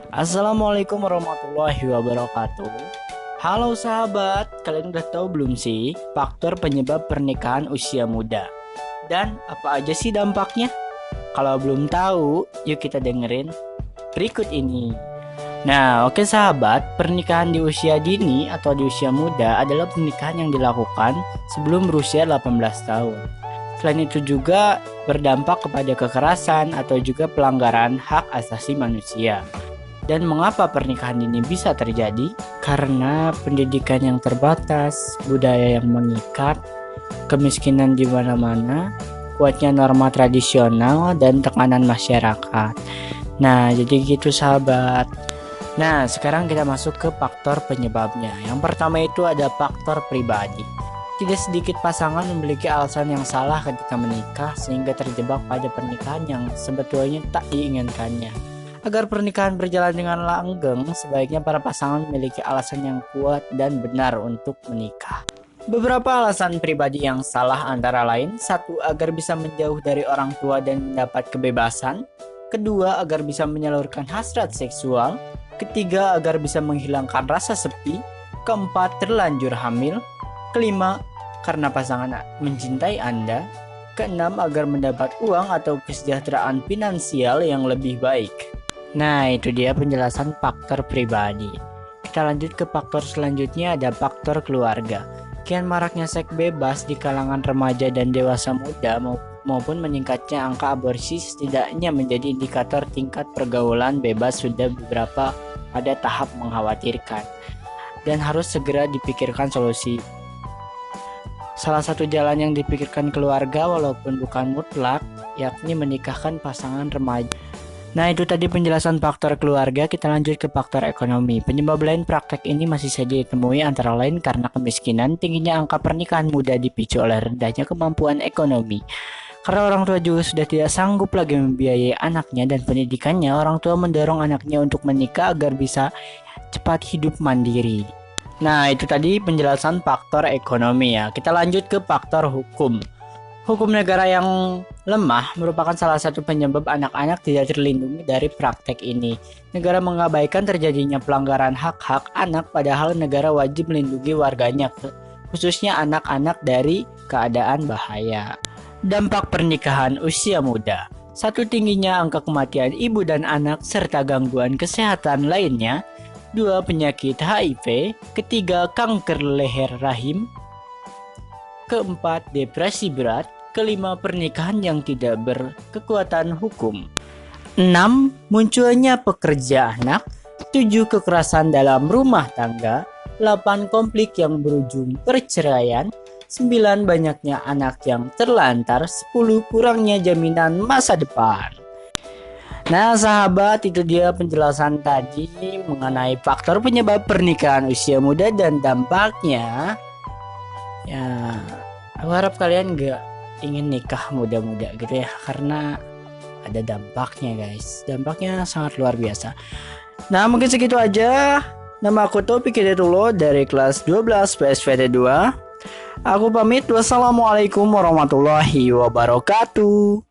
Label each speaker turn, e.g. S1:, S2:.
S1: Assalamualaikum warahmatullahi wabarakatuh. Halo sahabat, kalian udah tahu belum sih faktor penyebab pernikahan usia muda? Dan apa aja sih dampaknya? Kalau belum tahu, yuk kita dengerin berikut ini. Nah, oke sahabat, pernikahan di usia dini atau di usia muda adalah pernikahan yang dilakukan sebelum berusia 18 tahun. Selain itu juga berdampak kepada kekerasan atau juga pelanggaran hak asasi manusia. Dan mengapa pernikahan ini bisa terjadi? Karena pendidikan yang terbatas, budaya yang mengikat, kemiskinan di mana-mana, kuatnya norma tradisional, dan tekanan masyarakat. Nah, jadi gitu sahabat. Nah, sekarang kita masuk ke faktor penyebabnya. Yang pertama itu ada faktor pribadi. Tidak sedikit pasangan memiliki alasan yang salah ketika menikah sehingga terjebak pada pernikahan yang sebetulnya tak diinginkannya. Agar pernikahan berjalan dengan langgeng, sebaiknya para pasangan memiliki alasan yang kuat dan benar untuk menikah. Beberapa alasan pribadi yang salah antara lain: satu, agar bisa menjauh dari orang tua dan mendapat kebebasan. Kedua, agar bisa menyalurkan hasrat seksual. Ketiga, agar bisa menghilangkan rasa sepi. Keempat, terlanjur hamil. Kelima, karena pasangan mencintai Anda. Keenam, agar mendapat uang atau kesejahteraan finansial yang lebih baik. Nah, itu dia penjelasan faktor pribadi. Kita lanjut ke faktor selanjutnya, ada faktor keluarga. Kian maraknya seks bebas di kalangan remaja dan dewasa muda maupun meningkatnya angka aborsi setidaknya menjadi indikator tingkat pergaulan bebas sudah beberapa pada tahap mengkhawatirkan dan harus segera dipikirkan solusi. Salah satu jalan yang dipikirkan keluarga walaupun bukan mutlak, yakni menikahkan pasangan remaja. Nah, itu tadi penjelasan faktor keluarga. Kita lanjut ke faktor ekonomi. Penyebab lain praktek ini masih saja ditemui, antara lain karena kemiskinan, tingginya angka pernikahan muda dipicu oleh rendahnya kemampuan ekonomi. Karena orang tua juga sudah tidak sanggup lagi membiayai anaknya dan pendidikannya, orang tua mendorong anaknya untuk menikah agar bisa cepat hidup mandiri. Nah, itu tadi penjelasan faktor ekonomi ya. Kita lanjut ke faktor hukum. Hukum negara yang lemah merupakan salah satu penyebab anak-anak tidak terlindungi dari praktek ini. Negara mengabaikan terjadinya pelanggaran hak-hak anak, padahal negara wajib melindungi warganya, khususnya anak-anak dari keadaan bahaya. Dampak pernikahan usia muda. Satu, tingginya angka kematian ibu dan anak serta gangguan kesehatan lainnya. Dua, penyakit HIV. Ketiga, kanker leher rahim. Keempat, depresi berat. Kelima, pernikahan yang tidak berkekuatan hukum. 6. Munculnya pekerja anak. 7. Kekerasan dalam rumah tangga. 8. Konflik yang berujung perceraian. 9. Banyaknya anak yang terlantar. 10. Kurangnya jaminan masa depan. Nah sahabat, itu dia penjelasan tadi mengenai faktor penyebab pernikahan usia muda dan dampaknya. Ya, aku harap kalian gak ingin nikah muda-muda gitu ya, karena ada dampaknya guys. Dampaknya sangat luar biasa. Nah, mungkin segitu aja. Nama aku Topik Hidayatullah dari kelas 12 PSVT 2. Aku pamit. Wassalamualaikum warahmatullahi wabarakatuh.